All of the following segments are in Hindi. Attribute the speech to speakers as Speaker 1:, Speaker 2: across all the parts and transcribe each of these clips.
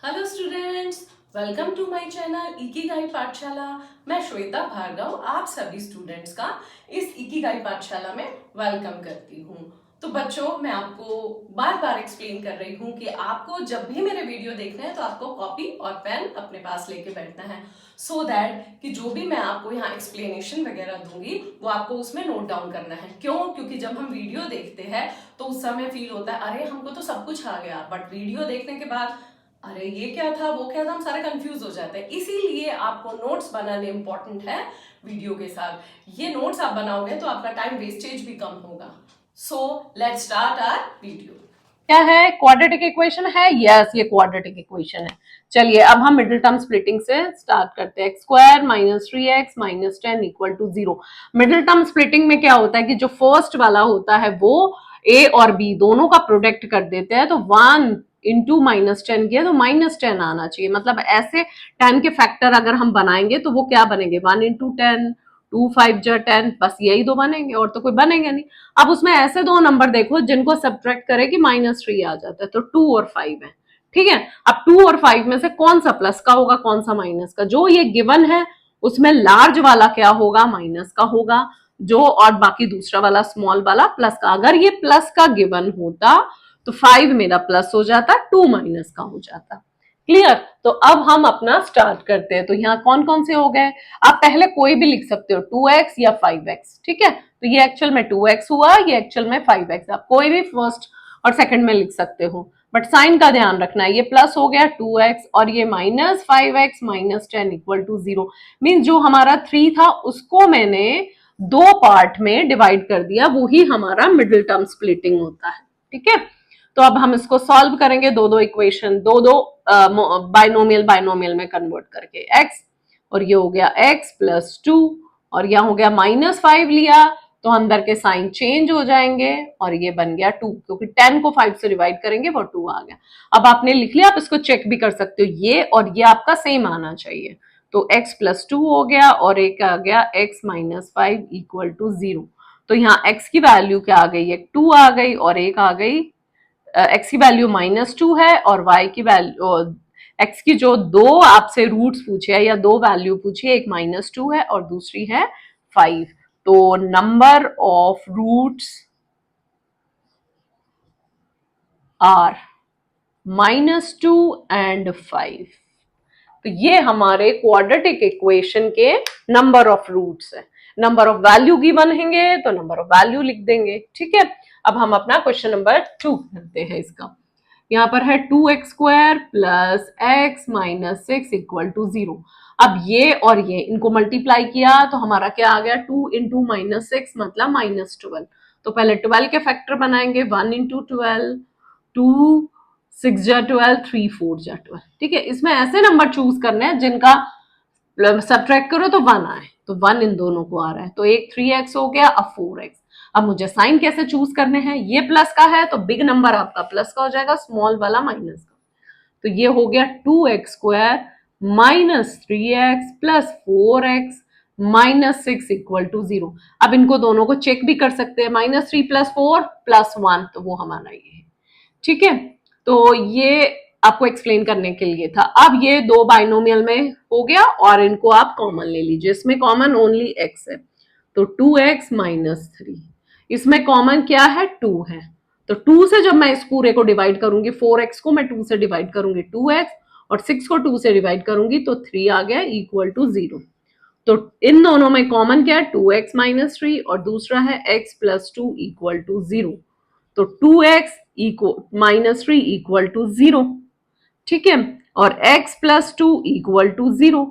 Speaker 1: Hello students, welcome to my channel Ikigai Pathshala. मैं श्वेता भार्गव आप सभी स्टूडेंट्स का इस इकिगाई पाठशाला में वेलकम करती हूँ। तो बच्चों, मैं आपको बार बार एक्सप्लेन कर रही हूँ कि आपको जब भी मेरे वीडियो देखने हैं तो आपको कॉपी और पेन अपने पास लेके बैठना है, सो दैट कि जो भी मैं आपको यहाँ एक्सप्लेनेशन वगैरह दूंगी वो आपको उसमें नोट डाउन करना है। क्यों? क्योंकि जब हम वीडियो देखते हैं तो उस समय फील होता है अरे हमको तो सब कुछ आ गया, बट वीडियो देखने के बाद अरे ये क्या था वो क्या था, हम सारे कंफ्यूज हो जाते हैं। इसीलिए आपको नोट्स बनाने इंपॉर्टेंट है वीडियो के साथ। ये नोट्स आप बनाओगे तो आपका टाइम वेस्टेज भी कम होगा। So let's start our video.
Speaker 2: क्या है? क्वाड्रेटिक इक्वेशन है। यस, ये क्वाड्रेटिक इक्वेशन है। चलिए अब हम मिडिल टर्म स्प्लिटिंग से स्टार्ट करते हैं। X square minus 3x minus 10 equal to 0। Middle term splitting में क्या होता है कि जो फर्स्ट वाला होता है वो ए और बी दोनों का प्रोडक्ट कर देते हैं, तो 1 इंटू माइनस 10 किया तो माइनस 10 आना चाहिए। मतलब ऐसे 10 के फैक्टर अगर हम बनाएंगे तो वो क्या बनेंगे? 1 इंटू 10, 2 5 जा 10, बस यही दो बनेंगे और तो कोई बनेंगे नहीं। अब उसमें ऐसे दो नंबर देखो जिनको सब्ट्रैक्ट करे कि -3 आ जाता है, तो 2 और 5 है। ठीक है, अब 2 और 5 में से कौन सा प्लस का होगा कौन सा माइनस का? जो ये गिवन है उसमें लार्ज वाला क्या होगा? माइनस का होगा। जो और बाकी दूसरा वाला स्मॉल वाला प्लस का। अगर ये प्लस का गिवन होता तो 5 मेरा प्लस हो जाता, 2 माइनस का हो जाता। क्लियर? तो अब हम अपना स्टार्ट करते हैं। तो यहाँ कौन कौन से हो गए? आप पहले कोई भी लिख सकते हो, 2x या 5x। ठीक है, तो ये एक्चुअल में 2x हुआ, ये एक्चुअल में 5x। आप कोई भी फर्स्ट और सेकंड में लिख सकते हो, बट साइन का ध्यान रखना है। ये प्लस हो गया 2x और ये minus 5x minus 10 equal to 0। Means जो हमारा 3 था उसको मैंने दो पार्ट में डिवाइड कर दिया, वो ही हमारा मिडिल टर्म स्प्लिटिंग होता है। ठीक है, तो अब हम इसको सॉल्व करेंगे। दो दो इक्वेशन, दो दो बाइनोमियल बाइनोमियल में कन्वर्ट करके। x और ये हो गया x प्लस 2 और यहाँ हो गया -5 लिया तो अंदर के साइन चेंज हो जाएंगे और ये बन गया 2, क्योंकि 10 को 5 से डिवाइड करेंगे वो 2 आ गया। अब आपने लिख लिया, आप इसको चेक भी कर सकते हो, ये और ये आपका सेम आना चाहिए। तो x प्लस 2 हो गया और एक आ गया x माइनस 5 इक्वल टू 0। तो यहाँ x की वैल्यू क्या आ गई? एक 2 आ गई और एक आ गई x की वैल्यू -2 है और y की वैल्यू x की जो दो आपसे रूट्स पूछे या दो वैल्यू पूछी है, एक -2 है और दूसरी है 5। तो number of roots are -2 and 5। तो ये हमारे क्वाड्रेटिक इक्वेशन के नंबर ऑफ रूट्स है। नंबर ऑफ वैल्यू गिवन रहेंगे तो नंबर ऑफ वैल्यू लिख देंगे। ठीक है, अब हम अपना क्वेश्चन नंबर 2 करते हैं। इसका यहाँ पर है 2x square plus x minus 6 equal to 0। अब ये और ये इनको मल्टीप्लाई किया तो हमारा क्या आ गया? 2 इंटू माइनस 6 मतलब -12। तो पहले 12 के फैक्टर बनाएंगे, 1 इंटू 12, 2 6 जा 12, 3 4 जा 12। ठीक है, इसमें ऐसे नंबर चूज करने हैं जिनका सब्ट्रैक्ट करो तो 1 आए, तो 1 इन दोनों को आ रहा है। तो एक 3x हो गया, अब 4x। अब मुझे साइन कैसे चूज करने हैं? ये प्लस का है तो बिग नंबर आपका प्लस का हो जाएगा, स्मॉल वाला माइनस का। तो ये हो गया 2x square minus 3x plus 4x minus 6 equal to 0। अब इनको दोनों को चेक भी कर सकते हैं, -3 प्लस 4 प्लस 1, तो वो हमारा ये है। ठीक है, तो ये आपको एक्सप्लेन करने के लिए था। अब ये दो बाइनोमियल में हो गया और इनको आप कॉमन ले लीजिए। इसमें कॉमन ओनली x है, तो 2x माइनस 3। इसमें कॉमन क्या है? 2 है। तो 2 से जब मैं इस पूरे को डिवाइड करूंगी, 4x को मैं 2 से डिवाइड करूंगी 2x और 6 को 2 से डिवाइड करूंगी तो 3 आ गया इक्वल टू 0। तो इन दोनों में कॉमन क्या है? 2x माइनस 3 और दूसरा है x प्लस 2 इक्वल टू 0। तो 2x माइनस 3 इक्वल टू 0। ठीक है, और x प्लस 2 इक्वल टू 0।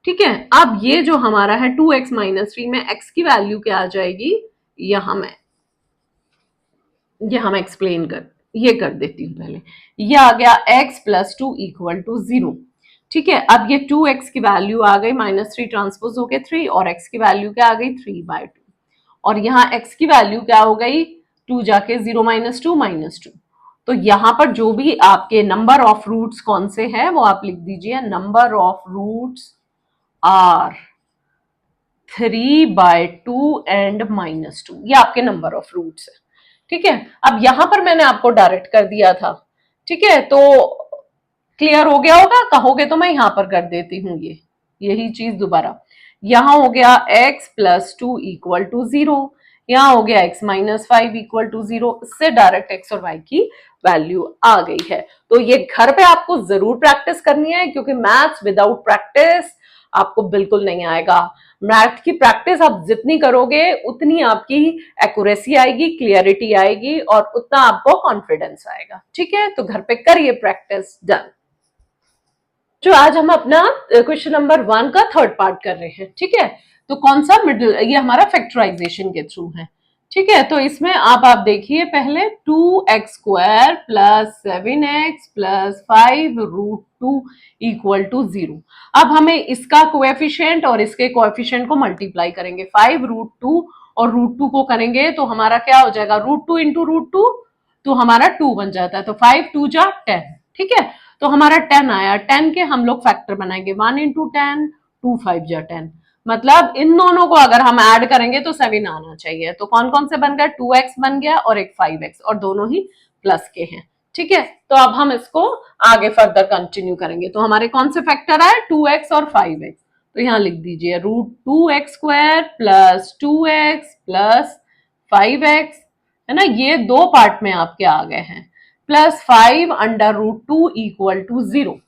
Speaker 2: ठीक है, अब ये जो हमारा है 2x माइनस 3 में x की वैल्यू क्या आ जाएगी? यहां मैं एक्सप्लेन ये कर देती हूँ पहले। ये आ गया x प्लस 2 इक्वल टू 0। ठीक है, अब ये 2x की वैल्यू आ गई -3 ट्रांसपोज होके 3 और x की वैल्यू क्या आ गई? 3/2। और यहाँ x की वैल्यू क्या हो गई? 2 जाके 0 माइनस 2 -2। तो यहाँ पर जो भी आपके नंबर ऑफ रूट्स कौन से हैं वो आप लिख दीजिए। Number of roots are 3/2 and -2। ये आपके नंबर ऑफ रूट्स है। ठीक है, अब यहां पर मैंने आपको डायरेक्ट कर दिया था। ठीक है, तो क्लियर हो गया होगा, कहोगे तो मैं यहां पर कर देती हूँ ये यही चीज दोबारा। यहां हो गया x plus two equal to zero, यहां हो गया x minus five equal to zero, इससे डायरेक्ट x और y की वैल्यू आ गई है। तो ये घर पे आपको जरूर प्रैक्टिस करनी है, क्योंकि मैथ्स विदाउट प्रैक्टिस आपको बिल्कुल नहीं आएगा। मैथ की प्रैक्टिस आप जितनी करोगे उतनी आपकी एक्यूरेसी आएगी, क्लियरिटी आएगी और उतना आपको कॉन्फिडेंस आएगा। ठीक है, तो घर पे करिए प्रैक्टिस। डन। जो आज हम अपना क्वेश्चन नंबर 1 का थर्ड पार्ट कर रहे हैं। ठीक है, तो कौन सा मिडिल, ये हमारा फैक्टराइजेशन के थ्रू है। ठीक है, तो इसमें आप देखिए पहले 2x square plus 7x plus 5 root two equal to zero. अब हमें इसका कोएफिशिएंट और इसके कोएफिशिएंट को मल्टीप्लाई करेंगे। 5 रूट टू और रूट टू को करेंगे तो हमारा क्या हो जाएगा, root two into root two, तो हमारा 2 बन जाता है। तो 5 2 जा 10। ठीक है, तो हमारा 10 आया। 10 के हम लोग फैक्टर बनाएंगे, 1 इंटू 10, 2 5 जा 10। मतलब इन दोनों को अगर हम ऐड करेंगे तो 7 आना चाहिए। तो कौन कौन से बन गए, 2x बन गया और एक 5x, और दोनों ही प्लस के हैं। ठीक है, तो अब हम इसको आगे फर्दर कंटिन्यू करेंगे। तो हमारे कौन से फैक्टर आए, 2x और 5x। तो यहां लिख दीजिए root 2x square plus 2x plus 5x, है ना, ये दो पार्ट में आपके आ गए हैं, plus 5 under root two equal to zero.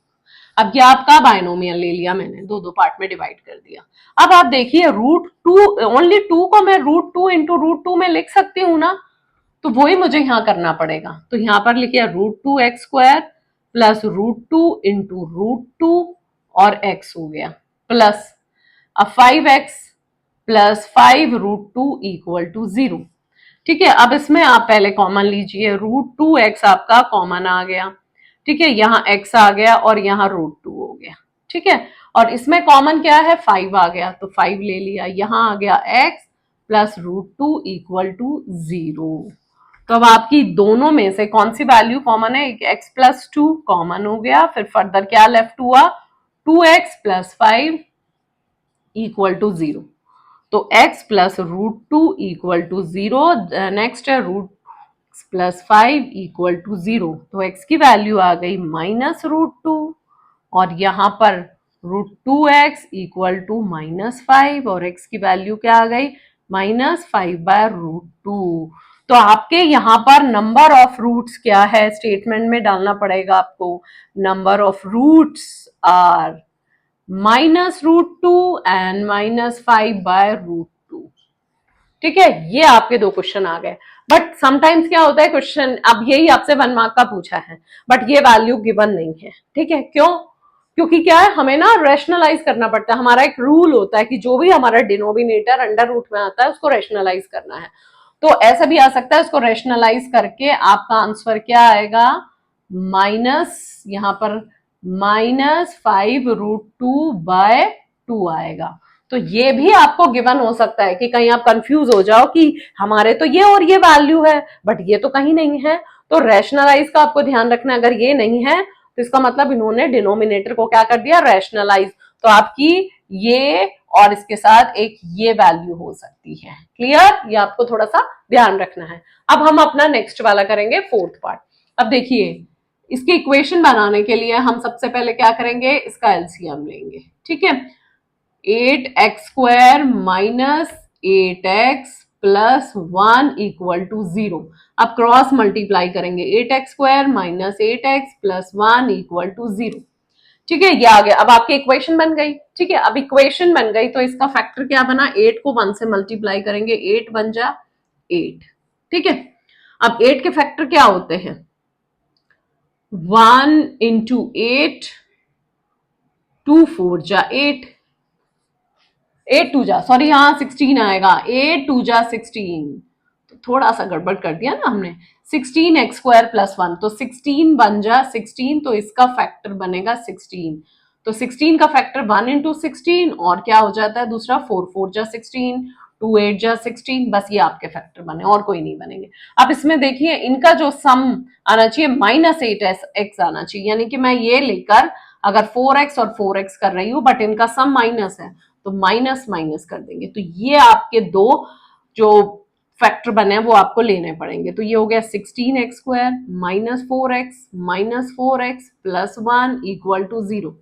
Speaker 2: अब ये आपका बायनोमियल ले लिया मैंने, दो दो पार्ट में डिवाइड कर दिया। अब आप देखिए रूट टू, ओनली टू को मैं root two into root two में लिख सकती हूँ ना, तो वही मुझे यहां करना पड़ेगा। तो यहां पर लिखिए root two x square plus root two into root two और x हो गया, प्लस अब 5x plus 5 root two equal to zero. ठीक है, अब इसमें आप पहले कॉमन लीजिए, रूट टू एक्स आपका कॉमन आ गया। ठीक है, यहाँ x आ गया और यहाँ रूट टू हो गया। ठीक है, और इसमें कॉमन क्या है, 5 आ गया, तो 5 ले लिया। यहाँ आ गया x plus root two equal to zero. तो अब आपकी दोनों में से कौन सी वैल्यू कॉमन है, x प्लस टू कॉमन हो गया। फिर फर्दर क्या लेफ्ट हुआ, 2x plus 5 equal to zero. तो x plus root two equal to zero. Next है root plus 5 equal to zero. तो x की वैल्यू आ गई माइनस रूट टू, और यहां पर root two x equal to minus 5, और x की वैल्यू क्या आ गई, माइनस 5 बाय रूट टू। तो आपके यहां पर नंबर ऑफ रूट्स क्या है, स्टेटमेंट में डालना पड़ेगा आपको, number of roots are minus root two and minus 5 by root two. ठीक है, ये आपके दो क्वेश्चन आ गए। बट समटाइम्स क्या होता है, क्वेश्चन अब यही आपसे 1 मार्क का पूछा है, बट ये वैल्यू गिवन नहीं है। ठीक है, क्यों, क्योंकि क्या है, हमें ना रैशनलाइज करना पड़ता है। हमारा एक रूल होता है कि जो भी हमारा डिनोमिनेटर अंडर रूट में आता है उसको रैशनलाइज करना है। तो ऐसा भी आ सकता है, उसको रैशनलाइज करके आपका आंसर क्या आएगा, माइनस, यहां पर माइनस 5 रूट टू बाय 2 आएगा। तो ये भी आपको गिवन हो सकता है कि कहीं आप कंफ्यूज हो जाओ कि हमारे तो ये और ये वैल्यू है बट ये तो कहीं नहीं है। तो रैशनलाइज का आपको ध्यान रखना, अगर ये नहीं है तो इसका मतलब इन्होंने डिनोमिनेटर को क्या कर दिया, रैशनलाइज। तो आपकी ये और इसके साथ एक ये वैल्यू हो सकती है। क्लियर, ये आपको थोड़ा सा ध्यान रखना है। अब हम अपना नेक्स्ट वाला करेंगे, फोर्थ पार्ट। अब देखिए इसकी इक्वेशन बनाने के लिए हम सबसे पहले क्या करेंगे, इसका एलसीएम लेंगे। ठीक है, 8x square minus 8x plus 1 equal to zero. अब क्रॉस मल्टीप्लाई करेंगे, 8x square minus 8x plus 1 equal to zero. ठीक है, ये आ गया। अब आपकी इक्वेशन बन गई। ठीक है, अब इक्वेशन बन गई तो इसका फैक्टर क्या बना, 8 को 1 से मल्टीप्लाई करेंगे, 8 बन जा 8। ठीक है, अब 8 के फैक्टर क्या होते हैं, 1 इंटू 8, 2 4 जा 8, 8 2 जा, सॉरी यहाँ 16 आएगा, 8 2 जा 16। तो थोड़ा सा गड़बड़ कर दिया ना हमने, 16x स्क्वायर प्लस 1, तो 16 बन जा 16, तो इसका फैक्टर बनेगा 16। तो 16 का फैक्टर 1 इंटू 16, और क्या हो जाता है दूसरा, 4 4 जा 16, 2 8 जा 16। बस ये आपके फैक्टर बने, और कोई नहीं बनेंगे। अब इसमें देखिए इनका जो सम आना चाहिए माइनस 8x आना चाहिए, यानी कि मैं ये लेकर अगर 4x और 4x कर रही हूँ बट इनका सम माइनस है तो माइनस माइनस कर देंगे। तो ये आपके दो जो फैक्टर बने हैं वो आपको लेने पड़ेंगे। तो ये हो गया 16x² -4x plus 1 equal to 0।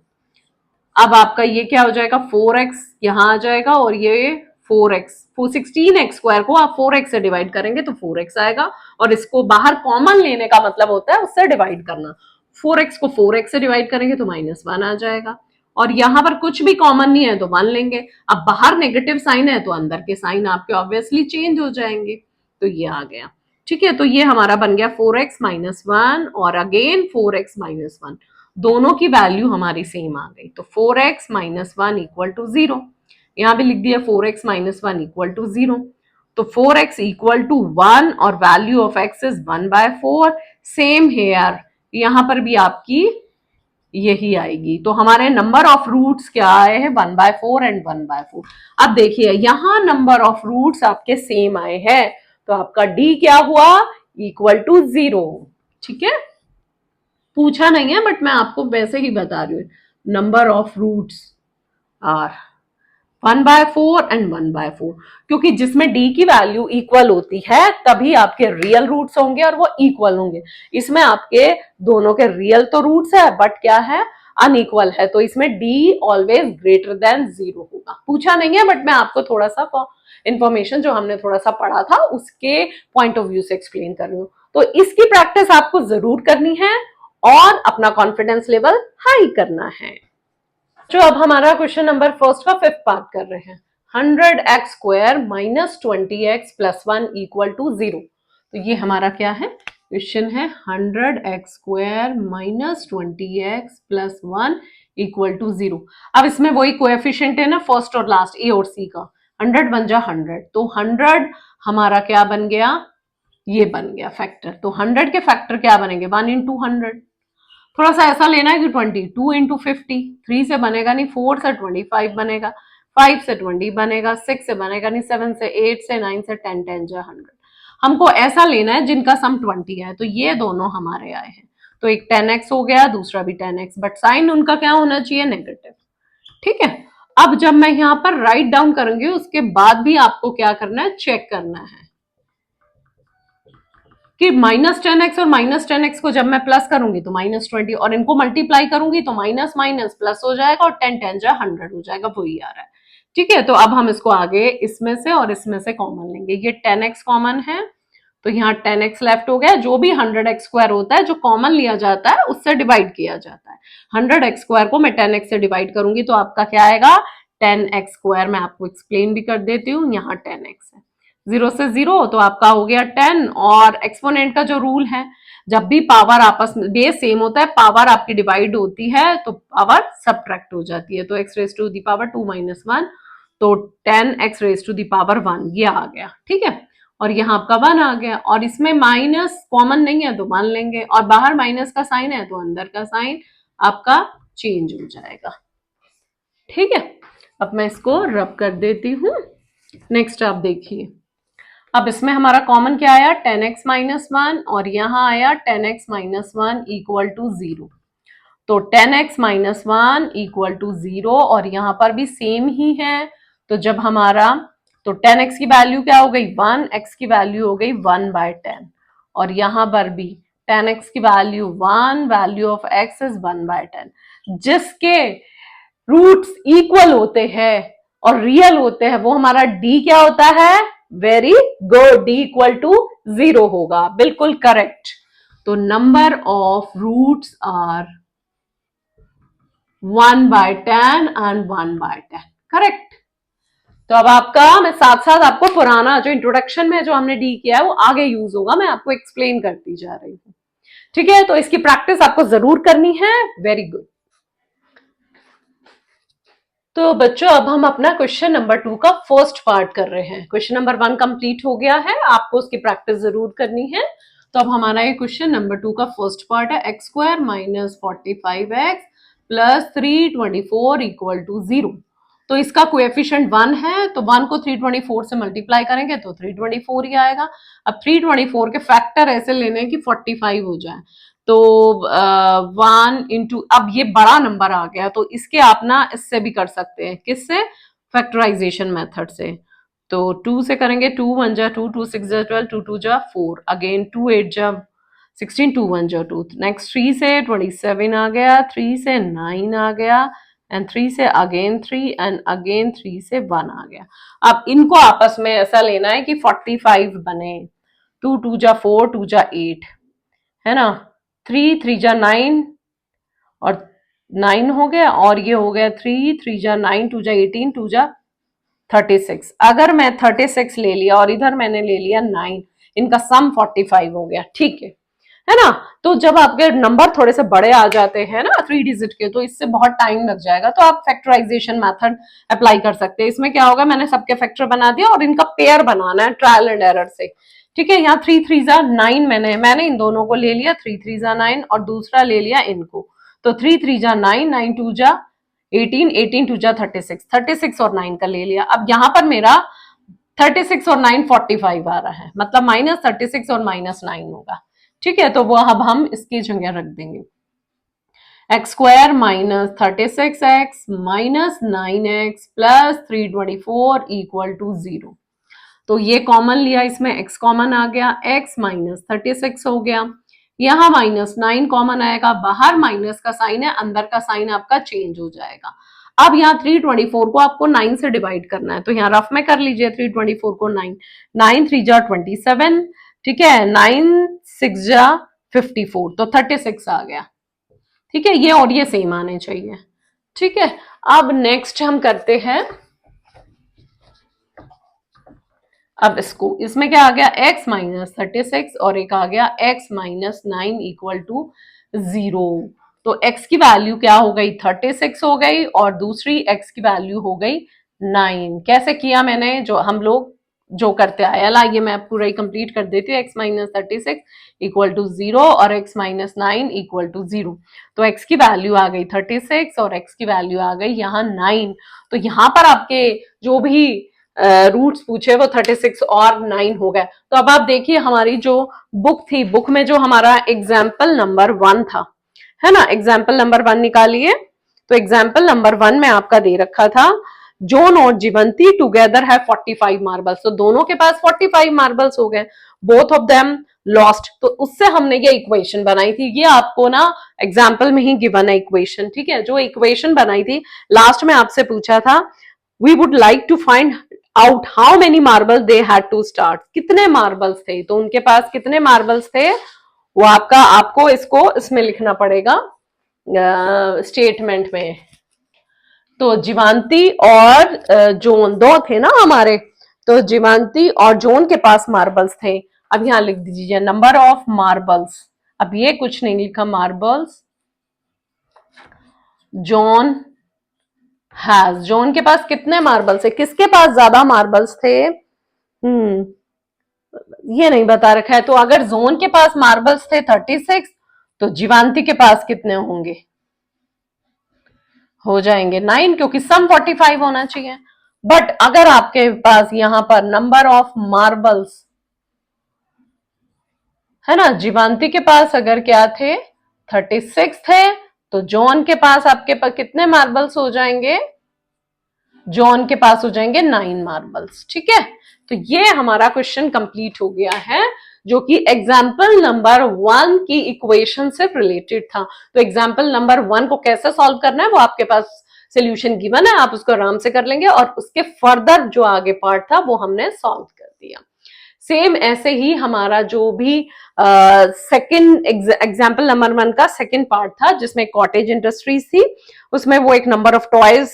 Speaker 2: अब आपका ये क्या हो जाएगा, 4x यहाँ आ जाएगा और ये 4x, 16x² को आप 4x से डिवाइड करेंगे तो 4x आएगा, और इसको बाहर कॉमन लेने का मतलब होता है उससे डिवाइड करना। 4x को 4x से डिवाइड करेंगे तो -1 आ जाएगा, और यहाँ पर कुछ भी कॉमन नहीं है तो 1 लेंगे। अब बाहर नेगेटिव साइन है तो अंदर के साइन आपके ऑब्वियसली चेंज हो जाएंगे, तो ये आ गया। ठीक है, तो ये हमारा बन गया 4x - 1 और अगेन 4x - 1, दोनों की वैल्यू हमारी सेम आ गई। तो 4x - 1 इक्वल टू 0, यहां भी लिख दिया 4x - 1 इक्वल टू 0। तो 4x इक्वल टू 1 और value of x is 1/4। Same here, यहां पर भी आपकी यही आएगी। तो हमारे नंबर ऑफ रूट्स क्या आए हैं, 1/4 एंड 1/4। अब देखिए यहां नंबर ऑफ रूट्स आपके सेम आए हैं, तो आपका d क्या हुआ, इक्वल टू 0। ठीक है, पूछा नहीं है बट मैं आपको वैसे ही बता रही हूँ, number of roots are 1/4 and 1/4, क्योंकि जिसमें d की वैल्यू इक्वल होती है तभी आपके रियल रूट्स होंगे और वो इक्वल होंगे। इसमें आपके दोनों के रियल तो रूट्स है बट क्या है, अनइक्वल है, तो इसमें d ऑलवेज ग्रेटर देन 0 होगा। पूछा नहीं है बट मैं आपको थोड़ा सा इंफॉर्मेशन जो हमने थोड़ा सा पढ़ा था उसके पॉइंट ऑफ व्यू से एक्सप्लेन कर रही हूँ। तो इसकी प्रैक्टिस आपको जरूर करनी है और अपना कॉन्फिडेंस लेवल हाई करना है। जो अब हमारा क्वेश्चन नंबर फर्स्ट का 5th पार्ट कर रहे हैं, 100x² - 20x plus 1 equal to 0। तो ये हमारा क्या है, क्वेश्चन है 100x² - 20x plus 1 equal to 0। अब इसमें वही कोएफिशिएंट है ना, फर्स्ट और लास्ट, ए और सी का, 100 बन जा 100, तो 100 हमारा क्या बन गया, ये बन गया फैक्टर। तो 100 के फैक्टर क्या बनेंगे, 1 × 100। थोड़ा सा ऐसा लेना है कि 22 × 50, 3 से बनेगा नहीं, 4 से 25 बनेगा, 5 से 20 बनेगा, 6 से बनेगा नहीं, 7 से 8 से 9 से 10, 10 जा 100। हमको ऐसा लेना है जिनका सम 20 है, तो ये दोनों हमारे आए हैं। तो एक 10x हो गया, दूसरा भी 10x, बट साइन उनका क्या होना चाहिए, नेगेटिव। ठीक है, अब जब मैं यहाँ पर राइट डाउन करूंगी उसके बाद भी आपको क्या करना है, चेक करना है कि -10x और -10x को जब मैं प्लस करूंगी तो -20, और इनको मल्टीप्लाई करूंगी तो माइनस माइनस प्लस हो जाएगा और 10 10 जा 100 हो जाएगा, वही आ रहा है। ठीक है, तो अब हम इसको आगे इसमें से और इसमें से कॉमन लेंगे। ये 10x कॉमन है तो यहाँ 10x लेफ्ट हो गया। जो भी 100x² होता है जो कॉमन लिया जाता है उससे डिवाइड किया जाता है। 100x² को मैं 10x से डिवाइड करूंगी तो आपका क्या आएगा, 10x²। मैं आपको एक्सप्लेन भी कर देती हूँ, यहाँ 10x है, 0 से 0 तो आपका हो गया 10। और एक्सपोनेंट का जो रूल है, जब भी पावर आपस में बेस सेम होता है, पावर आपकी डिवाइड होती है तो पावर सब्ट्रैक्ट हो जाती है। तो x⁻² - 1, तो 10x⁻1 ये आ गया। ठीक है, और यहाँ आपका 1 आ गया, और इसमें माइनस कॉमन नहीं है तो 1 लेंगे, और बाहर माइनस का साइन है तो अंदर का साइन आपका चेंज हो जाएगा। ठीक है, अब मैं इसको रब कर देती हूँ। नेक्स्ट आप देखिए, अब इसमें हमारा कॉमन क्या आया, 10x - 1, और यहाँ आया 10x - 1 इक्वल टू 0। तो 10x - 1 इक्वल टू 0, और यहाँ पर भी सेम ही है। तो जब हमारा, तो 10x की वैल्यू क्या हो गई 1, x की वैल्यू हो गई 1/10, और यहाँ पर भी 10x की value 1, value of x is 1/10। जिसके रूट्स इक्वल होते हैं और रियल होते हैं वो हमारा d क्या होता है, very good, d equal to 0 होगा, बिल्कुल करेक्ट। तो number of roots are 1/10 and 1/10, correct. तो अब आपका, मैं साथ साथ आपको पुराना जो इंट्रोडक्शन में जो हमने डी किया है वो आगे यूज होगा, मैं आपको एक्सप्लेन करती जा रही हूँ। ठीक है, तो इसकी प्रैक्टिस आपको जरूर करनी है, वेरी गुड। तो बच्चों अब हम अपना क्वेश्चन नंबर 2 का फर्स्ट पार्ट कर रहे हैं। क्वेश्चन नंबर 1 कंप्लीट हो गया है, आपको उसकी प्रैक्टिस जरूर करनी है। तो अब हमारा ये क्वेश्चन नंबर 2 का फर्स्ट पार्ट है, x² - 45x plus 324 equal to 0। तो इसका कोएफिशिएंट 1 है, तो 1 को 324 से मल्टीप्लाई करेंगे तो 324 ही आएगा। अब 324 के फैक्टर ऐसे लेने कि 45 हो जाए, तो 1 इंटू, अब ये बड़ा नंबर आ गया तो इसके आप ना इससे भी कर सकते हैं, किससे, फैक्टराइजेशन मेथड से। तो 2 से करेंगे, 2 1 जा 2, 2 6 जा 12, 2 2 जा 4, अगेन 2 8 जा 16, 2 1 जा 2, नेक्स्ट 3 से 27 आ गया, 3 से 9 आ गया, एंड 3 से अगेन 3, एंड अगेन 3 से 1 आ गया। अब इनको आपस में ऐसा लेना है कि 45 बने। 2 2 जा 4, 2 जा 8, है ना, 3 3 जा 9 और 9 हो गया, और ये हो गया 3 3 जा 9, 2 जा 18, 2 जा 36। अगर मैं 36 ले लिया और इधर मैंने ले लिया 9, इनका सम 45 हो गया, ठीक है ना। तो जब आपके नंबर थोड़े से बड़े आ जाते हैं ना 3 डिजिट के, तो इससे बहुत टाइम लग जाएगा, तो आप फैक्टराइजेशन मेथड अप्लाई कर सकते हैं। इसमें क्या होगा, मैंने सबके फैक्टर बना दिया और इनका पेयर बनाना है ट्रायल एंड एरर से, ठीक है। यहाँ 3 3 जा 9 मैंने इन दोनों को ले लिया, 3 3 जा 9 और दूसरा ले लिया इनको, तो 3 3 जा 9, 9 2 जा 18, 18 2 जा 36, 36 और 9 का ले लिया। अब यहाँ पर मेरा 36 और 9 45 आ रहा है, मतलब -36 और -9 होगा, ठीक है। तो वो अब हम इसकी जगह रख देंगे x square minus 36x minus 9x plus 324 equal to 0। तो ये कॉमन लिया, इसमें x कॉमन आ गया, x माइनस 36 हो गया, यहाँ -9 कॉमन आएगा, बाहर माइनस का साइन है, अंदर का साइन आपका चेंज हो जाएगा। अब यहाँ 324 को आपको 9 से डिवाइड करना है, तो यहाँ रफ में कर लीजिए 324 को 9, 9 3 जा 27, ठीक है, 9 6 जा 54, तो 36 आ गया, ठीक है। ये और ये सेम आने चाहिए, ठीक है। अब नेक्स्ट हम करते हैं, अब इसको, इसमें क्या आ गया, x माइनस 36 और एक आ गया x माइनस 9 इक्वल टू 0। तो x की वैल्यू क्या हो गई, 36 हो गई, और दूसरी x की वैल्यू हो गई 9। कैसे किया मैंने, जो हम लोग जो करते आए, आइए मैं पूरा ही कंप्लीट कर देती हूँ। x माइनस 36 इक्वल टू 0 और x माइनस 9 इक्वल टू 0। तो x की वैल्यू आ गई 36 और x की वैल्यू आ गई यहाँ 9। तो यहाँ पर आपके जो भी रूट्स पूछे वो 36 और 9 हो गए। तो अब आप देखिए हमारी जो बुक थी, बुक में जो हमारा एग्जाम्पल नंबर 1 था, है ना, एग्जाम्पल नंबर 1 निकालिए। तो एग्जाम्पल नंबर 1 में आपका दे रखा था, जॉन और जीवंती टुगेदर है 45 मार्बल्स। तो दोनों के पास 45 मार्बल्स हो गए, बोथ ऑफ देम लॉस्ट। तो उससे हमने ये इक्वेशन बनाई थी, ये आपको ना एग्जाम्पल में ही गिवन है इक्वेशन, ठीक है। जो इक्वेशन बनाई थी, लास्ट में आपसे पूछा था, we would like to find out how many marble they had to start, कितने मार्बल्स थे, तो उनके पास कितने मार्बल्स थे, वो आपको इसको इसमें लिखना पड़ेगा स्टेटमेंट में। तो जीवांती और जोन दो थे ना हमारे, तो जीवांती और जोन के पास मार्बल्स थे। अब यहां लिख दीजिए नंबर ऑफ मार्बल्स, अब ये कुछ नहीं लिखा, मार्बल्स जॉन हैज, जॉन के पास कितने मार्बल्स है, किसके पास ज्यादा मार्बल्स थे, ये नहीं बता रखा है। तो अगर जोन के पास मार्बल्स थे 36, तो जीवांती के पास कितने होंगे, हो जाएंगे 9, क्योंकि सम 45 होना चाहिए। बट अगर आपके पास यहां पर नंबर ऑफ मार्बल्स है ना, जीवांती के पास अगर क्या थे 36 थे, तो जॉन के पास आपके पास कितने मार्बल्स हो जाएंगे, जॉन के पास हो जाएंगे 9 मार्बल्स, ठीक है। तो ये हमारा क्वेश्चन कंप्लीट हो गया है, जो कि एग्जाम्पल नंबर 1 की इक्वेशन से रिलेटेड था। तो एग्जाम्पल नंबर 1 को कैसे सॉल्व करना है वो आपके पास सोल्यूशन गिवन है, आप उसको आराम से कर लेंगे, और उसके फर्दर जो आगे पार्ट था वो हमने सॉल्व कर दिया। सेम ऐसे ही हमारा जो भी सेकंड एग्जाम्पल नंबर 1 का सेकंड पार्ट था, जिसमें कॉटेज इंडस्ट्रीज थी, उसमें वो एक नंबर ऑफ टॉयज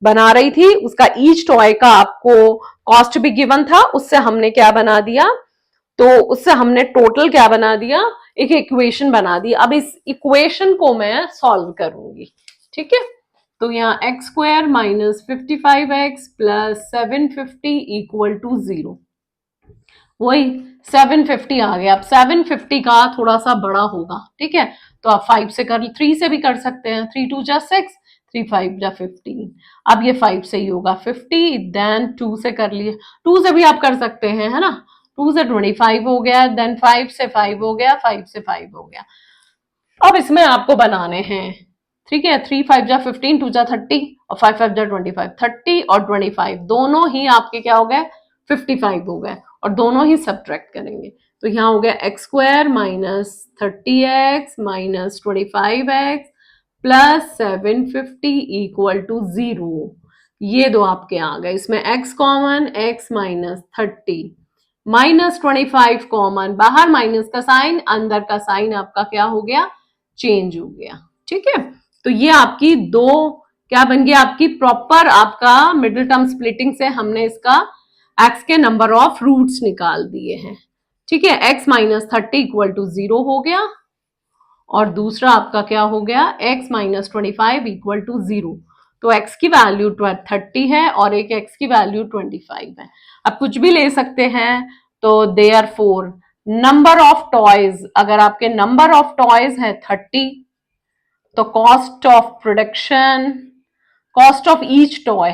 Speaker 2: बना रही थी, उसका ईच टॉय का आपको कॉस्ट भी गिवन था, उससे हमने क्या बना दिया, तो उससे हमने टोटल क्या बना दिया, एक इक्वेशन बना दी। अब इस इक्वेशन को मैं सॉल्व करूंगी, ठीक है। तो यहाँ x square minus 55x plus 750 equal to 0, वही 750 आ गया। अब 750 का थोड़ा सा बड़ा होगा, ठीक है, तो आप 5 से कर, 3 से भी कर सकते हैं, 3 2 जा 6, 3 5 जा 15। अब ये 5 से ही होगा 50, देन 2 से कर लिए, 2 से भी आप कर सकते हैं, है ना, 2 से 25 हो गया, देन 5 से 5 हो गया, 5 से 5 हो गया। अब इसमें आपको बनाने हैं, ठीक है, 3 5 जा 15, 2 जा 30 और 5 5 जा 25, 30 और 25 दोनों ही आपके क्या हो गए 55 हो गए और दोनों ही सब्ट्रैक्ट करेंगे तो यहाँ हो गया x square minus 30x minus 25x plus 750 equal to 0। ये दो आपके आ गए, इसमें x common, x minus 30 minus 25 common, बाहर माइनस का साइन, अंदर का साइन आपका क्या हो गया, चेंज हो गया। ठीक है, तो ये आपकी दो क्या बन गया, आपकी प्रॉपर आपका मिडिल टर्म स्प्लिटिंग से हमने इसका x के नंबर ऑफ रूट्स निकाल दिए हैं। ठीक है, x माइनस 30 इक्वल टू 0 हो गया और दूसरा आपका क्या हो गया, x माइनस 25 इक्वल टू 0। तो x की वैल्यू 30 है और एक x की वैल्यू 25 है। अब कुछ भी ले सकते हैं, तो देयरफॉर नंबर ऑफ टॉयज, अगर आपके नंबर ऑफ टॉयज है 30 तो cost of production, cost of each toy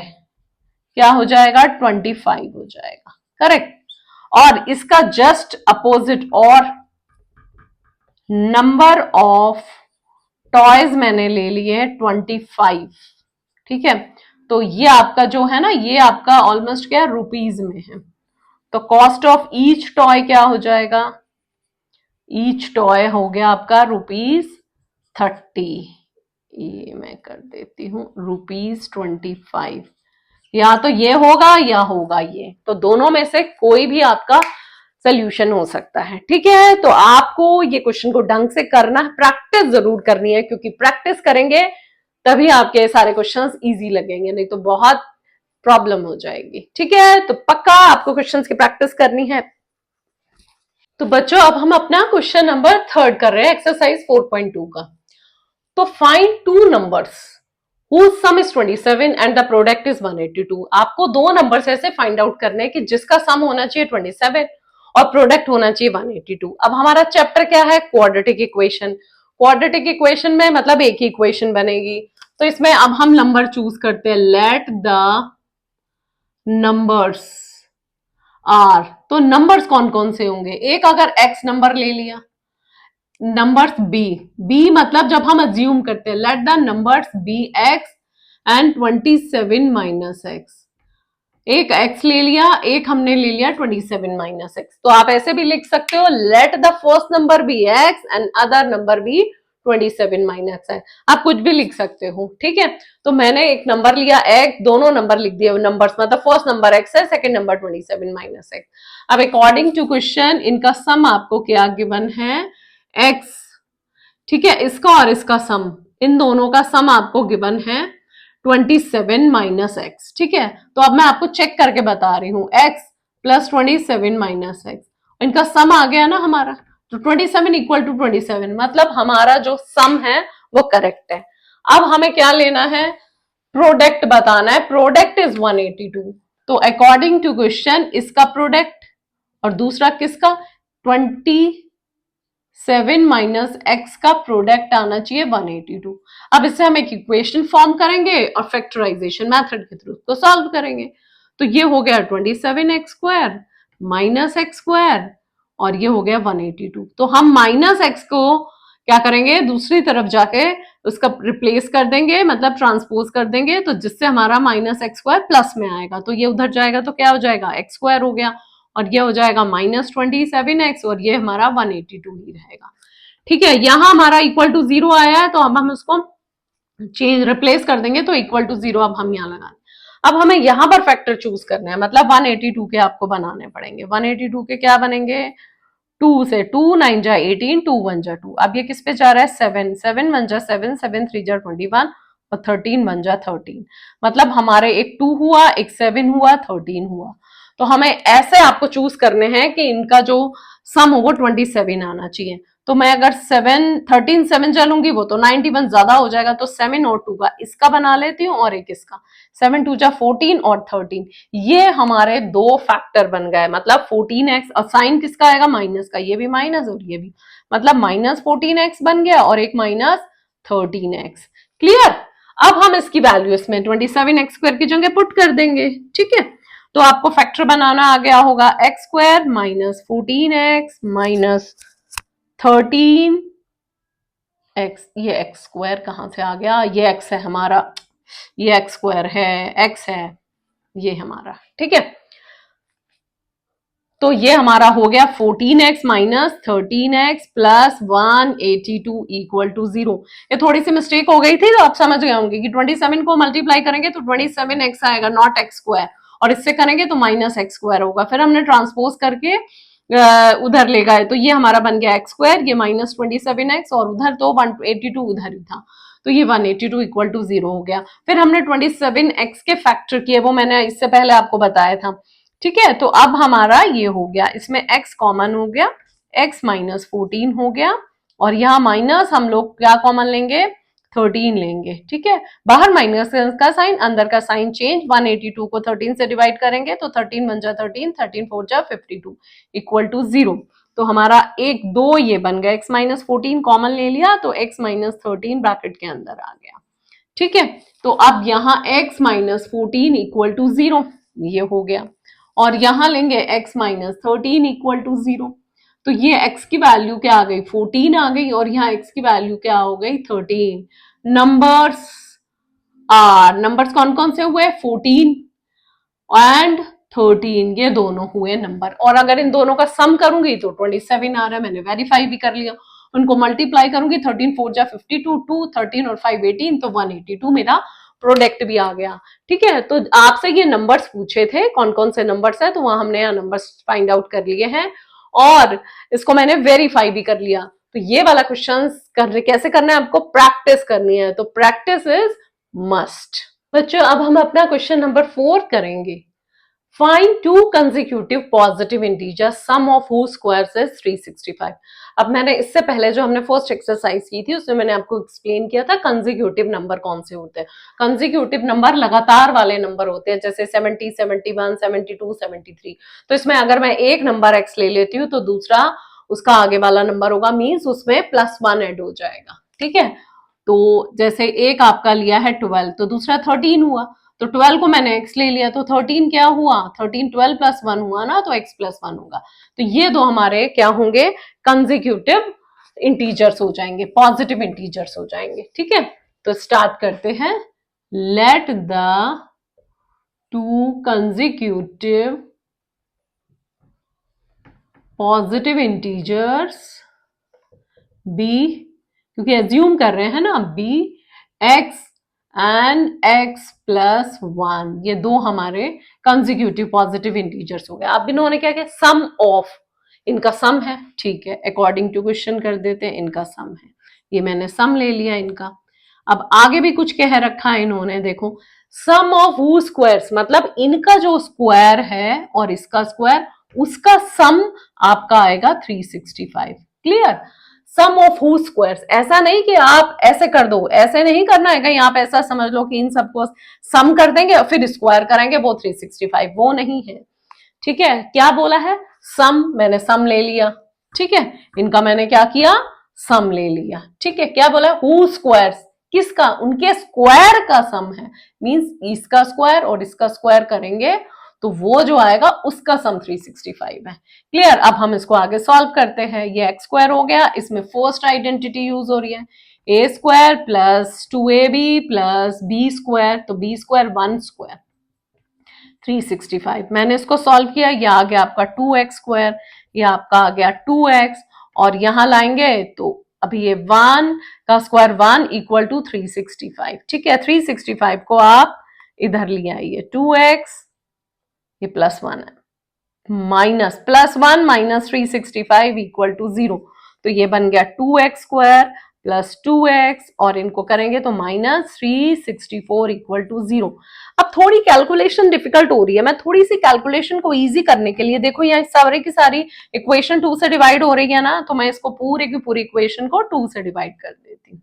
Speaker 2: क्या हो जाएगा, 25 हो जाएगा। करेक्ट। और इसका जस्ट अपोजिट, और नंबर ऑफ टॉयज मैंने ले लिए 25। ठीक है, तो ये आपका जो है ना, ये आपका ऑलमोस्ट क्या रुपीज में है, तो कॉस्ट ऑफ ईच टॉय क्या हो जाएगा, ईच टॉय हो गया आपका ₹30। ये मैं कर देती हूँ ₹25। या तो ये होगा या होगा ये, तो दोनों में से कोई भी आपका सोल्यूशन हो सकता है। ठीक है, तो आपको ये क्वेश्चन को ढंग से करना है, प्रैक्टिस जरूर करनी है, क्योंकि प्रैक्टिस करेंगे तभी आपके सारे क्वेश्चंस इजी लगेंगे, नहीं तो बहुत प्रॉब्लम हो जाएगी। ठीक है, तो पक्का आपको क्वेश्चंस की प्रैक्टिस करनी है। तो बच्चों अब हम अपना क्वेश्चन नंबर 3 कर रहे हैं, एक्सरसाइज 4.2 का। तो find two numbers whose sum is 27 and the product is 182। आपको दो नंबर्स ऐसे फाइंड आउट करने हैं कि जिसका सम होना चाहिए 27 और प्रोडक्ट होना चाहिए 182। अब हमारा चैप्टर क्या है, क्वाड्रेटिक इक्वेशन। क्वाड्रेटिक इक्वेशन में मतलब एक ही इक्वेशन बनेगी, तो इसमें अब हम नंबर चूज करते हैं, लेट द नंबर्स आर। तो नंबर्स कौन कौन से होंगे, एक अगर एक्स नंबर ले लिया, नंबर्स बी मतलब जब हम अज्यूम करते हैं, let the numbers be x and 27 minus x, एक x ले लिया, एक हमने ले लिया 27 माइनस एक्स। तो आप ऐसे भी लिख सकते हो, let the first number be x and other number be 27 minus है, आप कुछ भी लिख सकते हो। ठीक है, तो मैंने एक नंबर लिया x, दोनों नंबर लिख दिए, नंबर्स मतलब फर्स्ट नंबर x है, सेकंड नंबर 27 माइनस एक्स। अब अकॉर्डिंग टू क्वेश्चन इनका सम आपको क्या गिवन है, x। ठीक है, इसका और इसका सम, इन दोनों का सम आपको गिवन है 27 माइनस एक्स। ठीक है, तो अब मैं आपको चेक करके बता रही हूं, x प्लस 27 माइनस एक्स, इनका सम आ गया ना हमारा, तो 27 इक्वल टू 27, मतलब हमारा जो सम है वो करेक्ट है। अब हमें क्या लेना है, प्रोडक्ट बताना है, प्रोडक्ट इज 182। तो अकॉर्डिंग टू क्वेश्चन इसका प्रोडक्ट और दूसरा किसका, 27 माइनस एक्स का प्रोडक्ट आना चाहिए 182। अब इससे हम एक इक्वेशन फॉर्म करेंगे और फैक्टराइजेशन मेथड के थ्रू उसको सॉल्व करेंगे। तो ये हो गया 27x square minus x square और ये हो गया 182। तो हम माइनस एक्स को क्या करेंगे, दूसरी तरफ जाके उसका रिप्लेस कर देंगे, मतलब ट्रांसपोज कर देंगे, तो जिससे हमारा माइनस एक्स स्क्वायर प्लस में आएगा, तो ये उधर जाएगा तो क्या हो जाएगा, एक्स स्क्वायर हो गया, और ये हो जाएगा माइनस 27x और ये हमारा 182 ही रहेगा। ठीक है, यहां हमारा इक्वल टू 0 आया है, तो अब हम उसको चेंज रिप्लेस कर देंगे, तो इक्वल टू 0 अब हम यहाँ लगा। अब हमें यहाँ पर फैक्टर चूज करना है, मतलब 182 के आपको बनाने पड़ेंगे। 182 के क्या बनेंगे, 2 से 2 9 जा 18, 2 1 जा 2। अब ये किस पे जा रहा है, 7 7 1 जा 7, 7 3 जा 21 और 13 1 जा 13, मतलब हमारे एक 2 हुआ, एक 7 हुआ, 13 हुआ। तो हमें ऐसे आपको चूज करने हैं कि इनका जो सम हो वो 27 आना चाहिए। तो मैं अगर 13 7 चलूंगी वो तो 91 ज्यादा हो जाएगा, तो 7 और 2 का इसका बना लेती हूँ और एक इसका, 7 2 जा 14 और 13, ये हमारे दो फैक्टर बन गए, मतलब 14x, और साइन किसका आएगा, माइनस का, ये भी माइनस और ये भी, मतलब माइनस 14x बन गया और एक माइनस 13x। क्लियर। अब हम इसकी वैल्यू इसमें 27x स्क्वायर की जगह पुट कर देंगे। ठीक है, तो आपको फैक्टर बनाना आ गया होगा, x square minus 14x minus 13x। ये एक्स स्क्वायर कहां से आ गया, ये एक्स है हमारा, ये एक्स स्क्वायर है, एक्स है ये हमारा। ठीक है, तो ये हमारा हो गया 14x minus 13x plus 182 equal to 0। ये थोड़ी सी मिस्टेक हो गई थी तो आप समझ गए होंगे कि 27 को मल्टीप्लाई करेंगे तो 27x आएगा, नॉट एक्स स्क्वायर, और इससे करेंगे तो माइनस एक्स स्क्वायर होगा। फिर हमने ट्रांसपोज करके उधर ले गए तो ये हमारा बन गया एक्स स्क्वायर, ये माइनस 27x, और उधर तो 182 उधर ही था तो ये 182 इक्वल टू 0 हो गया। फिर हमने 27x के फैक्टर किए, वो मैंने इससे पहले आपको बताया था। ठीक है, तो अब हमारा ये हो गया, इसमें x कॉमन हो गया, x माइनस 14 हो गया, और यहाँ माइनस हम लोग क्या कॉमन लेंगे, 13 लेंगे। ठीक है, बाहर माइनस का साइन, अंदर का साइन चेंज, 182 को 13 से डिवाइड करेंगे तो 13 1 जा 13, 13 4 जा 52 इक्वल टू 0। तो हमारा एक दो ये बन गया, x माइनस 14 कॉमन ले लिया तो x माइनस 13 ब्रैकेट के अंदर आ गया। ठीक है, तो अब यहाँ x माइनस 14 इक्वल टू 0 ये हो गया, और यहां लेंगे x माइनस 13 इक्वल टू 0। तो ये x की वैल्यू क्या आ गई, 14 आ गई, और यहाँ x की वैल्यू क्या हो गई, 13। नंबर्स कौन कौन से हुए, 14 एंड 13, ये दोनों हुए नंबर। और अगर इन दोनों का सम करूंगी तो 27 आ रहा है, मैंने वेरीफाई भी कर लिया। उनको मल्टीप्लाई करूंगी, 13 4 जा 52, 2 13 और 5 18, तो 182 मेरा प्रोडक्ट भी आ गया। ठीक है, तो आपसे ये नंबर्स पूछे थे कौन कौन से नंबर्स है, तो वहां हमने यहाँ नंबर्स फाइंड आउट कर लिए हैं, और इसको मैंने वेरीफाई भी कर लिया। तो ये वाला क्वेश्चन कैसे करना है, आपको प्रैक्टिस करनी है, तो प्रैक्टिस इज मस्ट। बच्चों अब हम अपना क्वेश्चन नंबर 4 करेंगे। Find two consecutive positive integers, sum of whose squares is 365। अब मैंने इससे पहले जो हमने फर्स्ट एक्सरसाइज की थी उसमें मैंने आपको एक्सप्लेन किया था कंसेक्यूटिव नंबर कौन से होते हैं। कंसेक्यूटिव नंबर लगातार वाले नंबर होते हैं, जैसे 70 71 72 73। तो इसमें अगर मैं एक नंबर x ले लेती हूँ तो दूसरा उसका आगे वाला नंबर होगा, मीन्स उसमें +1 ऐड हो जाएगा। ठीक है, तो जैसे एक आपका लिया है 12 तो दूसरा 13 हुआ, तो 12 को मैंने x ले लिया तो 13 क्या हुआ, 13 12 प्लस 1 हुआ ना, तो x प्लस 1 होगा। तो ये दो हमारे क्या होंगे, कंसेक्यूटिव इंटीजर्स हो जाएंगे, पॉजिटिव इंटीजर्स हो जाएंगे। ठीक है, तो स्टार्ट करते हैं। Let the two consecutive positive integers be, क्योंकि एज्यूम कर रहे हैं ना, be x and x plus 1, ये दो हमारे कंसेक्यूटिव पॉजिटिव इंटीजर्स हो गए। अब इन्होंने क्या किया, सम ऑफ, इनका सम है। ठीक है, अकॉर्डिंग टू क्वेश्चन कर देते हैं, इनका सम है, ये मैंने सम ले लिया इनका। अब आगे भी कुछ कह रखा है इन्होंने, देखो सम ऑफ हू स्क्वायर्स, मतलब इनका जो स्क्वायर है और इसका स्क्वायर, उसका सम आपका आएगा 365। Clear, sum of two squares, ऐसा नहीं कि आप ऐसे कर दो, ऐसे नहीं करना है कहीं आप ऐसा समझ लो कि इन सबको सम कर देंगे और फिर स्क्वायर करेंगे वो 365, वो नहीं है। ठीक है, क्या बोला है, सम, मैंने सम ले लिया। ठीक है, इनका मैंने क्या किया, सम ले लिया। ठीक है, क्या बोला, हू स्क्वायर्स, किसका, उनके स्क्वायर का सम है, मींस इसका स्क्वायर और इसका स्क्वायर करेंगे तो वो जो आएगा उसका सम 365 है। क्लियर, अब हम इसको आगे सॉल्व करते हैं। ये एक्स स्क्वायर हो गया, इसमें फर्स्ट आइडेंटिटी यूज हो रही है, a square plus 2ab plus b square, तो बी स्क्वायर 1 स्क्वायर 365। मैंने इसको सॉल्व किया, ये आ गया आपका 2x स्क्वायर, ये आपका आ गया 2x, और यहां लाएंगे तो अभी ये 1 का स्क्वायर 1 इक्वल टू 365। ठीक है, 365 को आप इधर ले आइए, 2x, ये +1 है, माइनस +1 माइनस 365 इक्वल टू 0, तो ये बन गया 2x स्क्वायर प्लस 2x, और इनको करेंगे तो माइनस 364 इक्वल टू 0। अब थोड़ी कैलकुलेशन डिफिकल्ट हो रही है, मैं थोड़ी सी कैलकुलेशन को इजी करने के लिए, देखो यहाँ सारे की सारी इक्वेशन 2 से डिवाइड हो रही है ना, तो मैं इसको पूरे की पूरी इक्वेशन को 2 से डिवाइड कर देती हूँ।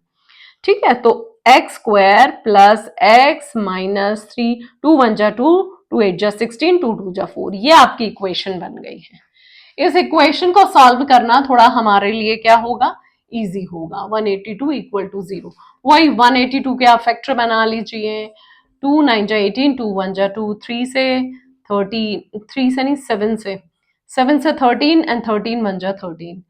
Speaker 2: ठीक है, तो x square plus x minus 3, 2 1 जा 2, 2 8 जा 16, 2 2 जा 4, ये आपकी इक्वेशन बन गई है। इस इक्वेशन को सॉल्व करना थोड़ा हमारे लिए क्या होगा, इजी होगा। 182 इक्वल टू 0, वही 182 के आप फैक्टर बना लीजिए, 2 9 जा 18, 2 1 जा 2, 3 से 13, 3 से नहीं 7 से 13 एंड 13 1 जा 13,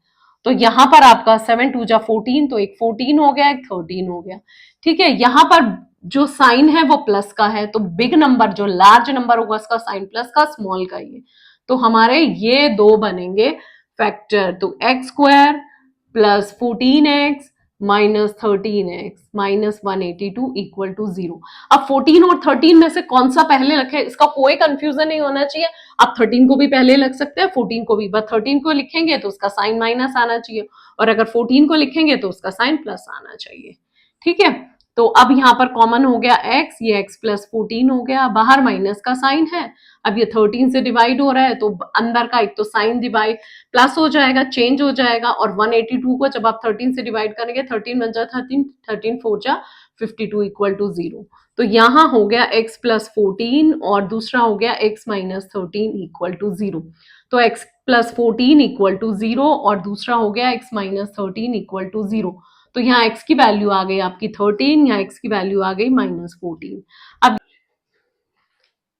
Speaker 2: तो यहां पर आपका 7 2 जा 14, तो एक 14 हो गया, एक 13 हो गया। ठीक है, यहां पर जो साइन है वो प्लस का है, तो बिग नंबर जो लार्ज नंबर होगा उसका साइन प्लस का, स्मॉल का ही है, तो हमारे ये दो बनेंगे फैक्टर, तो x square plus 14x minus 13x minus 182 equal to 0। अब 14 और 13 में से कौन सा पहले रखे, इसका कोई कंफ्यूजन नहीं होना चाहिए। आप 13 को भी पहले लग सकते हैं, 14 को भी, बस 13 को लिखेंगे तो उसका साइन माइनस आना चाहिए, और अगर 14 को लिखेंगे तो उसका साइन प्लस आना चाहिए। ठीक है, तो अब यहाँ पर कॉमन हो गया x, ये x प्लस 14 हो गया, बाहर माइनस का साइन है। अब ये 13 से डिवाइड हो रहा है तो अंदर का एक तो साइन डिवाइड प्लस हो जाएगा, चेंज हो जाएगा, और 182 को जब आप 13 से डिवाइड करेंगे 13 बन जा 13, 13 4 जा 52 इक्वल टू 0। तो यहाँ हो गया x प्लस 14 और दूसरा हो गया x माइनस 13 इक्वल टू 0। तो x प्लस 14 इक्वल टू 0 और दूसरा हो गया x माइनस 13 इक्वल टू 0। तो यहाँ x की वैल्यू आ गई आपकी 13, यहाँ x की वैल्यू आ गई माइनस 14। अब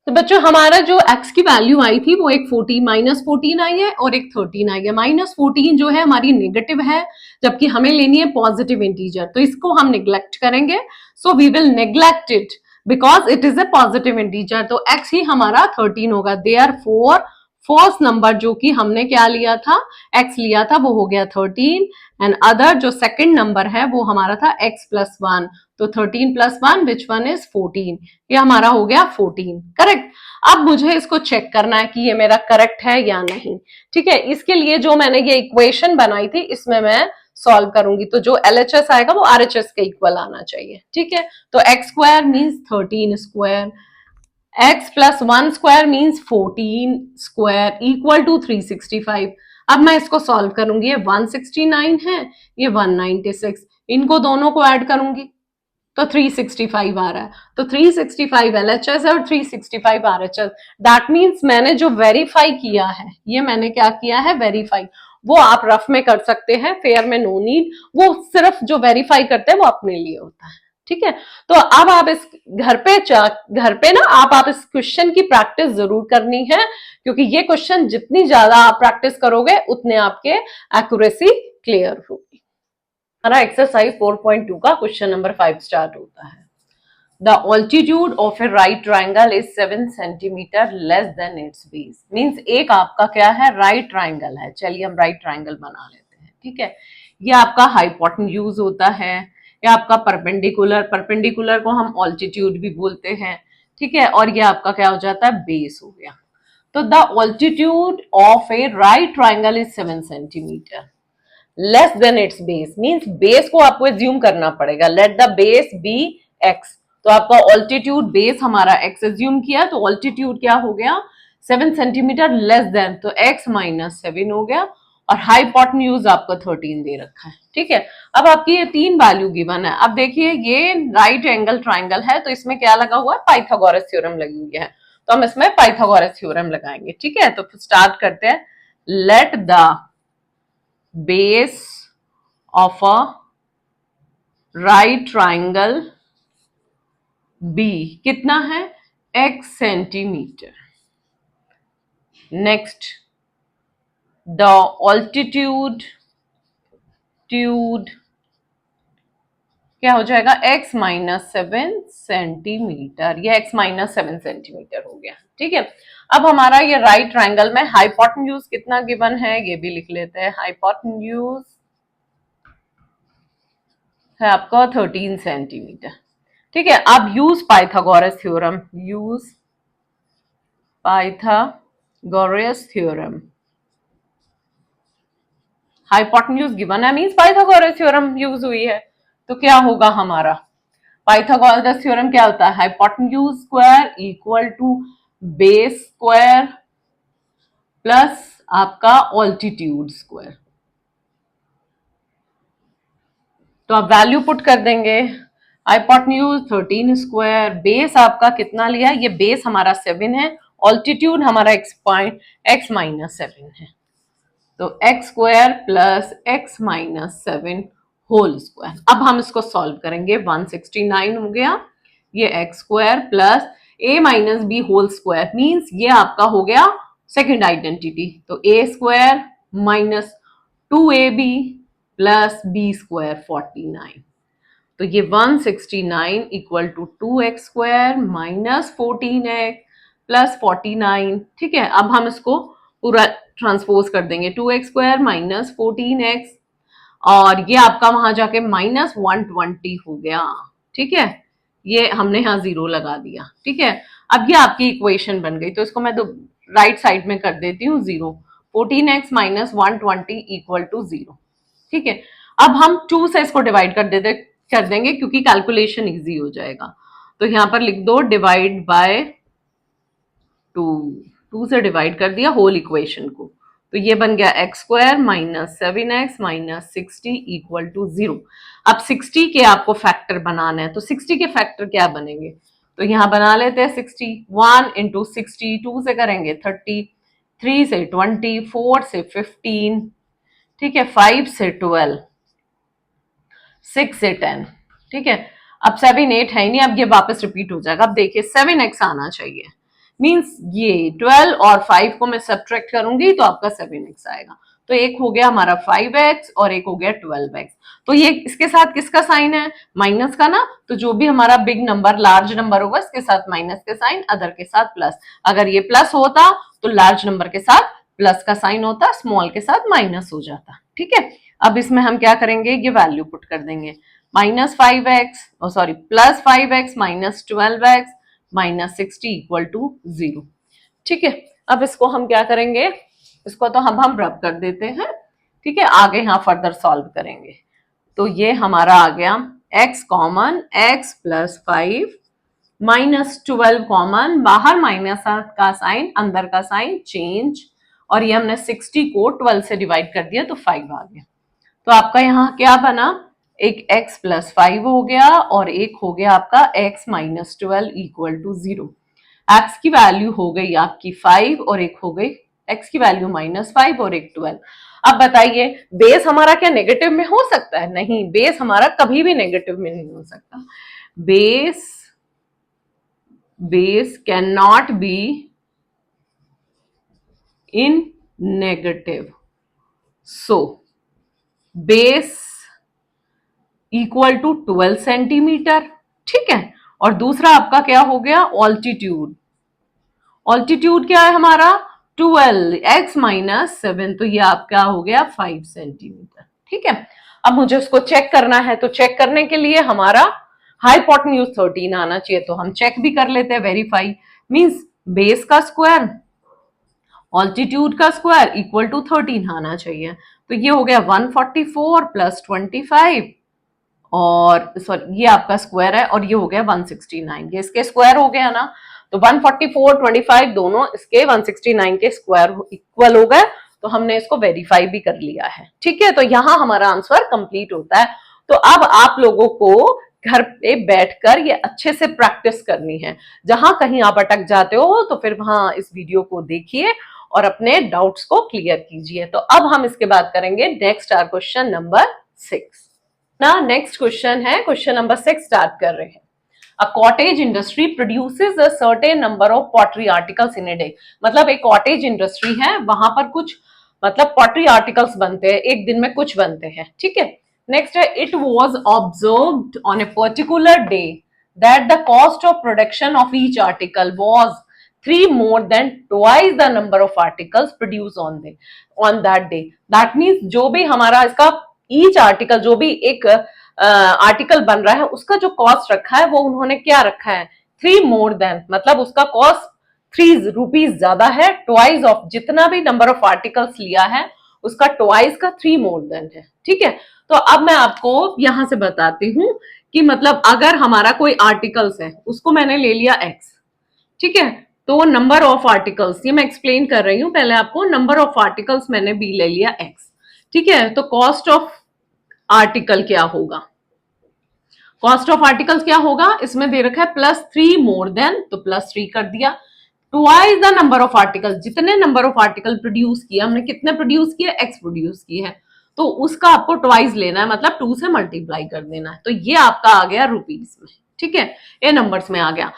Speaker 2: तो बच्चों हमारा जो x की वैल्यू आई थी वो एक 14 माइनस 14 आई है और एक 13 आई है। माइनस 14 जो है हमारी नेगेटिव है, जबकि हमें लेनी है पॉजिटिव इंटीजर, तो इसको हम निग्लेक्ट करेंगे। So we will neglect it because it is a positive integer, तो x ही हमारा 13 होगा। देयरफॉर फर्स्ट नंबर जो कि हमने क्या लिया था, x लिया था, वो हो गया 13, एंड अदर जो सेकंड नंबर है वो हमारा था x प्लस 1, तो 13 प्लस 1 विच वन इज 14, ये हमारा हो गया 14, करेक्ट। अब मुझे इसको चेक करना है कि ये मेरा करेक्ट है या नहीं। ठीक है, इसके लिए जो मैंने ये इक्वेशन बनाई थी इसमें मैं सॉल्व करूंगी, तो जो LHS आएगा वो RHS के इक्वल आना चाहिए। ठीक है, तो x square means 13 square, x plus 1 square means 14 square equal to 365। अब मैं इसको सॉल्व करूंगी, ये 169 है, ये 196, इनको दोनों को ऐड करूंगी तो 365 आ रहा है। तो 365 LHS है और 365 RHS। दैट मीन्स मैंने जो वेरीफाई किया है, ये मैंने क्या किया है, वेरीफाई। वो आप रफ में कर सकते हैं, फेयर में नो नीड, वो सिर्फ जो वेरीफाई करते हैं वो अपने लिए होता है। ठीक है, तो अब आप इस घर पे ना आप इस क्वेश्चन की प्रैक्टिस जरूर करनी है, क्योंकि ये क्वेश्चन जितनी ज्यादा आप प्रैक्टिस करोगे उतने आपके एक्यूरेसी क्लियर होगी। हमारा एक्सरसाइज 4.2 का क्वेश्चन नंबर 5 स्टार्ट होता है। The altitude of a right triangle is 7 centimetre less than its base. Means एक आपका क्या है, राइट ट्राइंगल है। चलिए हम राइट ट्राइंगल बना लेते हैं। ठीक है, ये आपका हाइपोटेन्यूज होता है, ये आपका परपेंडिकुलर, परपेंडिकुलर को हम ऑल्टीट्यूड भी बोलते हैं। ठीक है, और ये आपका क्या हो जाता है, बेस हो गया। तो the altitude of a right triangle is 7 centimetre less than its base. Means base को आपको एज्यूम करना पड़ेगा, let the base be x. तो आपका ऑल्टीट्यूड बेस हमारा एक्स एज्यूम किया, तो ऑल्टीट्यूड क्या हो गया, 7 सेंटीमीटर लेस देन, तो एक्स माइनस 7 हो गया, और हाइपोटेन्यूज आपको 13 दे रखा है। ठीक है, अब आपकी ये तीन वैल्यू गिवन है। अब देखिए ये राइट एंगल ट्राइंगल है, तो इसमें क्या लगा हुआ है, पाइथागोरस थ्योरम लगी हुई है, तो हम इसमें पाइथागोरस थ्योरम लगाएंगे। ठीक है, तो स्टार्ट करते हैं। Let the base of a right triangle B कितना है, x centimetre. Next, the altitude क्या हो जाएगा, x माइनस 7 सेंटीमीटर, ये x माइनस 7 सेंटीमीटर हो गया। ठीक है, अब हमारा ये राइट ट्राइंगल में हाइपोटेन्यूज कितना गिवन है, ये भी लिख लेते हैं। हाइपोटेन्यूज है आपका 13 सेंटीमीटर। ठीक है, अब use Pythagoras theorem, use Pythagoras theorem. Hypotenuse given है मींस पाइथागोरस थ्योरम यूज हुई है, तो क्या होगा हमारा, पाइथागोरस थ्योरम क्या होता है, hypotenuse square equal to base square plus आपका ऑल्टीट्यूड स्क्वायर। तो आप वैल्यू पुट कर देंगे, हाइपोटेन्यूज 13 स्क्वायर, बेस आपका कितना लिया, ये बेस हमारा 7 है, ऑल्टीट्यूड हमारा x माइनस 7 है, तो x square plus x minus 7 whole square. अब हम इसको सॉल्व करेंगे, 169 हो गया, ये x square plus a minus b whole square, means ये आपका हो गया सेकेंड आइडेंटिटी, तो a square minus 2ab plus b square 49, तो ये 169 equal to 2x square minus 14x plus 49। ठीक है, अब हम इसको पूरा ट्रांसपोज कर देंगे, 2x² माइनस 14x, और ये आपका वहां जाके माइनस 120 हो गया। ठीक है, ये हमने यहाँ 0 लगा दिया। ठीक है, अब ये आपकी इक्वेशन बन गई, तो इसको मैं तो राइट साइड में कर देती हूँ 0, 14x माइनस 120 इक्वल टू 0। ठीक है, अब हम 2 से इसको डिवाइड कर देंगे क्योंकि कैलकुलेशन इजी हो जाएगा। तो यहां पर लिख दो डिवाइड बाय 2, 2 से डिवाइड कर दिया होल इक्वेशन को, तो ये बन गया x² minus 7x minus 60 equal to 0। अब 60 के आपको फैक्टर बनाना है, तो 60 के फैक्टर क्या बनेंगे, तो यहां बना लेते हैं 60, 1 इंटू 60, 2 से करेंगे 30, 3 से 20, 4 से 15, ठीक है, 5 से 12, 6 से 10। ठीक है, अब 7 8 है नहीं, अब ये वापस रिपीट हो जाएगा। अब देखिए 7x आना चाहिए, मींस ये 12 और 5 को मैं सब्ट्रैक्ट करूंगी तो आपका 7x आएगा। तो एक हो गया हमारा 5x और एक हो गया 12x। तो ये इसके साथ किसका साइन है, माइनस का ना, तो जो भी हमारा बिग नंबर लार्ज नंबर होगा इसके साथ माइनस के साइन, अदर के साथ प्लस। अगर ये प्लस होता तो लार्ज नंबर के साथ प्लस का साइन होता, स्मॉल के साथ माइनस हो जाता। ठीक है, अब इसमें हम क्या करेंगे, ये वैल्यू पुट कर देंगे, minus 5x sorry plus 5x minus 12x minus 60 equal to 0। ठीक है, अब इसको हम क्या करेंगे, इसको तो हम रब कर देते हैं। ठीक है, आगे यहाँ फर्दर सॉल्व करेंगे। तो ये हमारा आ गया x common, x plus 5 minus 12 common, बाहर माइनस का साइन अंदर का साइन चेंज, और ये हमने 60 को 12 से डिवाइड कर दिया तो 5 आ गया। तो आपका यहाँ क्या बना, एक x प्लस 5 हो गया और एक हो गया आपका x minus 12 equal to 0। x की वैल्यू हो गई आपकी 5 और एक हो गई x की वैल्यू माइनस 5 और एक 12। अब बताइए बेस हमारा क्या नेगेटिव में हो सकता है, नहीं, बेस हमारा कभी भी नेगेटिव में नहीं हो सकता। Base can not be in negative, so base equal to 12 centimetre. ठीक है, और दूसरा आपका क्या हो गया, ऑल्टीट्यूड। ऑल्टीट्यूड क्या है हमारा, 12x माइनस 7, तो ये आपका हो गया 5 सेंटीमीटर। ठीक है, अब मुझे उसको चेक करना है, तो चेक करने के लिए हमारा हाइपोटेन्यूज 13 आना चाहिए, तो हम चेक भी कर लेते हैं, वेरीफाई, मींस बेस का स्क्वायर ऑल्टीट्यूड का स्क्वायर इक्वल टू 13 आना चाहिए। तो ये हो गया 144 प्लस 25, और सॉरी ये आपका स्क्वायर है, और ये हो गया 169, ये इसके स्क्वायर हो गया ना, तो 144 25 दोनों इसके 169 के स्क्वायर इक्वल हो गए, तो हमने इसको वेरीफाई भी कर लिया है। ठीक है, तो यहां हमारा आंसर कंप्लीट होता है। तो अब आप लोगों को घर पे बैठकर ये अच्छे से प्रैक्टिस करनी है, जहां कहीं आप अटक जाते हो तो फिर वहां इस वीडियो को देखिए और अपने डाउट्स को क्लियर कीजिए। तो अब हम इसके बाद करेंगे नेक्स्ट आर क्वेश्चन नंबर 6 ना। नेक्स्ट क्वेश्चन है क्वेश्चन नंबर 6 स्टार्ट कर रहे हैं। A cottage industry produces a certain number of pottery articles in a day। मतलब एक कॉटेज इंडस्ट्री है, वहां पर कुछ मतलब पॉटरी आर्टिकल्स बनते हैं, एक दिन में कुछ बनते हैं। ठीक है, नेक्स्ट है it was observed on a particular day that the cost of production of each article was 3 more than twice the number of articles produced on that day। That means जो भी हमारा इसका ईच आर्टिकल, जो भी एक आर्टिकल बन रहा है उसका जो कॉस्ट रखा है वो उन्होंने क्या रखा है, 3 more than, मतलब उसका कॉस्ट 3 रुपीज ज्यादा है, ट्वाइस ऑफ जितना भी नंबर ऑफ आर्टिकल्स लिया है उसका ट्वाइस का 3 more than है। ठीक है, तो अब मैं आपको यहां से बताती हूं कि मतलब अगर हमारा कोई आर्टिकल्स है उसको मैंने ले लिया x, ठीक है, तो नंबर ऑफ आर्टिकल्स, ये मैं एक्सप्लेन कर रही हूं पहले आपको, नंबर ऑफ आर्टिकल्स मैंने भी ले लिया x। ठीक है, तो कॉस्ट ऑफ आर्टिकल क्या होगा, कॉस्ट ऑफ आर्टिकल्स क्या होगा, इसमें दे रखा है +3 more than, तो +3 कर दिया, twice the number of article, जितने नंबर ऑफ आर्टिकल प्रोड्यूस किया हमने, कितने प्रोड्यूस किए, x प्रोड्यूस किए हैं, तो उसका आपको ट्वाइस लेना है, मतलब 2 से मल्टीप्लाई कर देना है। तो ये आपका आ गया रुपीज में। ठीक है, ये नंबर्स में आ गया।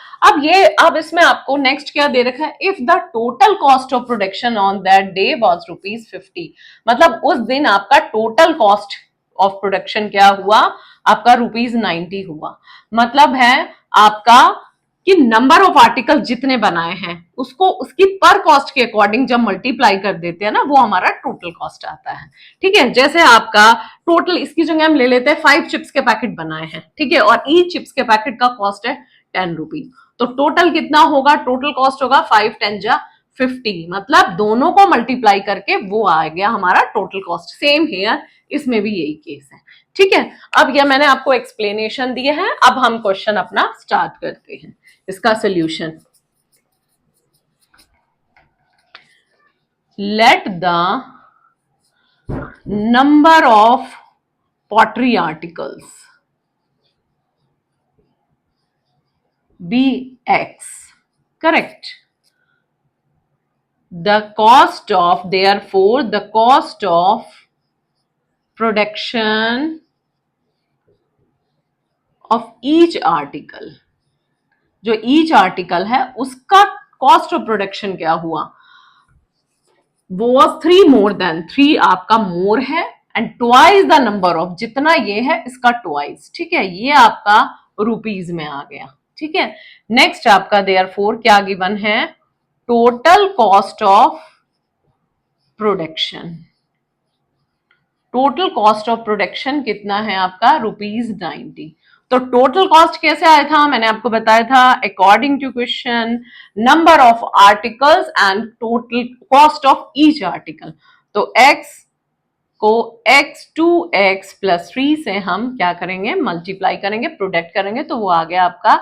Speaker 2: अब इसमें आपको नेक्स्ट क्या दे रखा है, if the total cost of production on that day was ₹50, मतलब उस दिन आपका टोटल कॉस्ट ऑफ प्रोडक्शन क्या हुआ, आपका ₹90 हुआ, मतलब है आपका कि नंबर ऑफ आर्टिकल जितने बनाए हैं उसको उसकी पर कॉस्ट के अकॉर्डिंग जब मल्टीप्लाई कर देते हैं ना, वो हमारा टोटल कॉस्ट आता है। ठीक है, जैसे आपका टोटल, इसकी जगह हम ले लेते हैं 5 चिप्स के पैकेट बनाए हैं, ठीक है, और ईच चिप्स के पैकेट का कॉस्ट है 10 रुपीज। तो टोटल कितना होगा, टोटल कॉस्ट होगा 5 10 जा 50, मतलब दोनों को मल्टीप्लाई करके वो आ गया हमारा टोटल कॉस्ट। सेम हियर, इसमें भी यही केस है। ठीक है, अब यह मैंने आपको एक्सप्लेनेशन दिए हैं, अब हम क्वेश्चन अपना स्टार्ट करते हैं, इसका solution. Let the number of pottery articles be x, correct? The cost of, therefore the cost of production of each article, जो each article है उसका कॉस्ट ऑफ प्रोडक्शन क्या हुआ, वो 3 मोर देन, 3 आपका मोर है and twice the number of, जितना ये है इसका ट्वाइस। ठीक है, ये आपका रुपीज में आ गया। ठीक है, नेक्स्ट आपका देयरफॉर क्या गिवन है, total cost of production. Total cost of production कितना है आपका, ₹90। तो टोटल कॉस्ट कैसे आया था, मैंने आपको बताया था according to question number of articles and total cost of each article. तो x को x2x प्लस 3 से हम क्या करेंगे, मल्टीप्लाई करेंगे, प्रोडक्ट करेंगे, तो वो आ गया आपका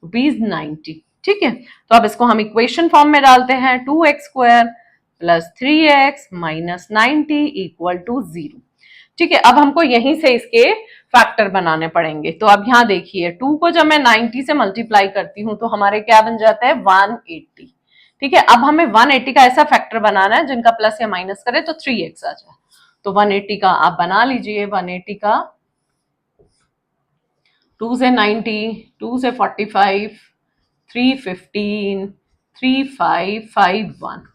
Speaker 2: ₹90। ठीक है, तो अब इसको हम इक्वेशन फॉर्म में डालते हैं, 2x² plus 3x minus 90 equal to 0। ठीक है, अब हमको यहीं से इसके फैक्टर बनाने पड़ेंगे। तो अब यहां देखिए, 2 को जब मैं 90 से मल्टीप्लाई करती हूं तो हमारे क्या बन जाता है, 180। ठीक है, अब हमें 180 का ऐसा फैक्टर बनाना है जिनका प्लस या माइनस करे तो 3x आ जाए। तो 180 का आप बना लीजिए, 180 का 2 से 90, 2 से 45, 315, 3551,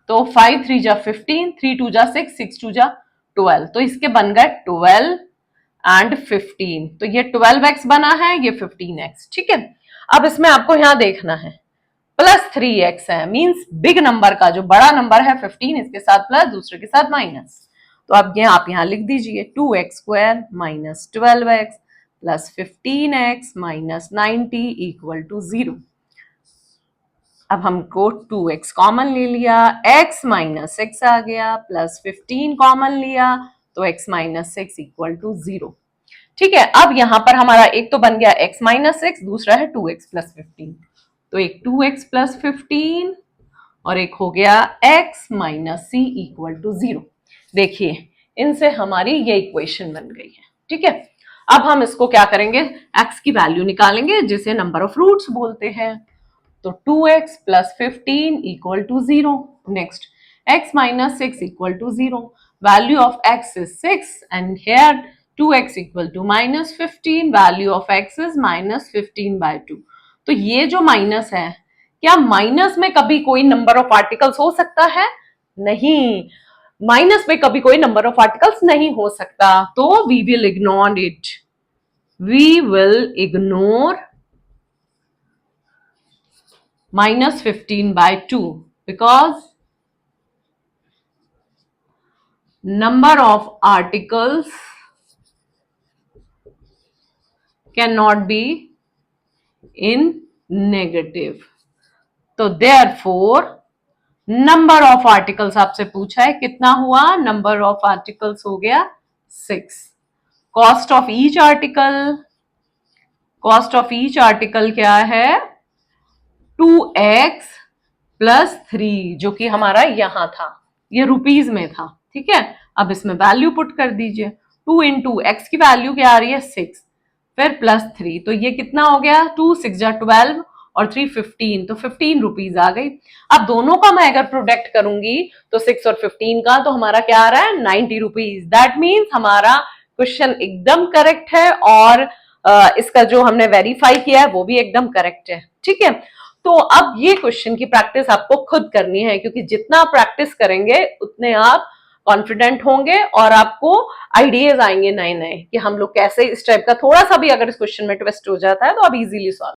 Speaker 2: तो 5 3 जा 15, 3 2 जा 6, 6 2 जा 12, तो इसके बन गए 12 एंड 15। तो ये 12x बना है, ये 15x। ठीक है, अब इसमें आपको यहां देखना है प्लस 3x है, मींस बिग नंबर का जो बड़ा नंबर है 15, इसके साथ प्लस, दूसरे के साथ माइनस। तो अब ये आप यहां लिख दीजिए, 2x² minus 12x plus 15x minus 90 equal to 0। अब हमको 2x कॉमन ले लिया, x माइनस 6 आ गया, प्लस 15 कॉमन लिया, तो x माइनस 6 इक्वल टू 0। ठीक है, अब यहां पर हमारा एक तो बन गया x माइनस 6, दूसरा है 2x प्लस 15, तो एक 2x प्लस 15 और एक हो गया x minus c equal to 0। देखिए, इनसे हमारी ये इक्वेशन बन गई है। ठीक है, अब हम इसको क्या करेंगे, x की वैल्यू निकालेंगे जिसे नंबर ऑफ रूट्स बोलते हैं। तो 2x plus 15 equal to 0। Next, x minus 6 equal to 0। Value of x is 6 and here 2x equal to minus 15, value of x is minus 15/2। तो ये जो माइनस है, क्या माइनस में कभी कोई नंबर ऑफ आर्टिकल्स हो सकता है? नहीं, माइनस में कभी कोई नंबर ऑफ आर्टिकल्स नहीं हो सकता। तो we will ignore it, we will ignore minus 15/2 because number of articles cannot be in negative। तो therefore नंबर ऑफ आर्टिकल्स आपसे पूछा है, कितना हुआ, नंबर ऑफ आर्टिकल्स हो गया 6। Cost of each article, cost of each article क्या है, 2x प्लस 3, जो कि हमारा यहां था, ये रुपीज में था। ठीक है, अब इसमें वैल्यू पुट कर दीजिए, 2 इंटू एक्स की वैल्यू क्या आ रही है 6, फिर प्लस 3, तो ये कितना हो गया, 2 6 जा 12 और 3 15, तो 15 रुपीज आ गई। अब दोनों का मैं अगर प्रोडक्ट करूंगी तो 6 और 15 का, तो हमारा क्या आ रहा है, 90 रुपीज। दैट मीन्स हमारा क्वेश्चन एकदम करेक्ट है और इसका जो हमने वेरीफाई किया है वो भी एकदम करेक्ट है। ठीक है, तो अब ये क्वेश्चन की प्रैक्टिस आपको खुद करनी है, क्योंकि जितना आप प्रैक्टिस करेंगे उतने आप कॉन्फिडेंट होंगे और आपको आइडियाज आएंगे नए नए कि हम लोग कैसे, इस टाइप का थोड़ा सा भी अगर इस क्वेश्चन में ट्विस्ट हो जाता है तो आप इजीली सॉल्व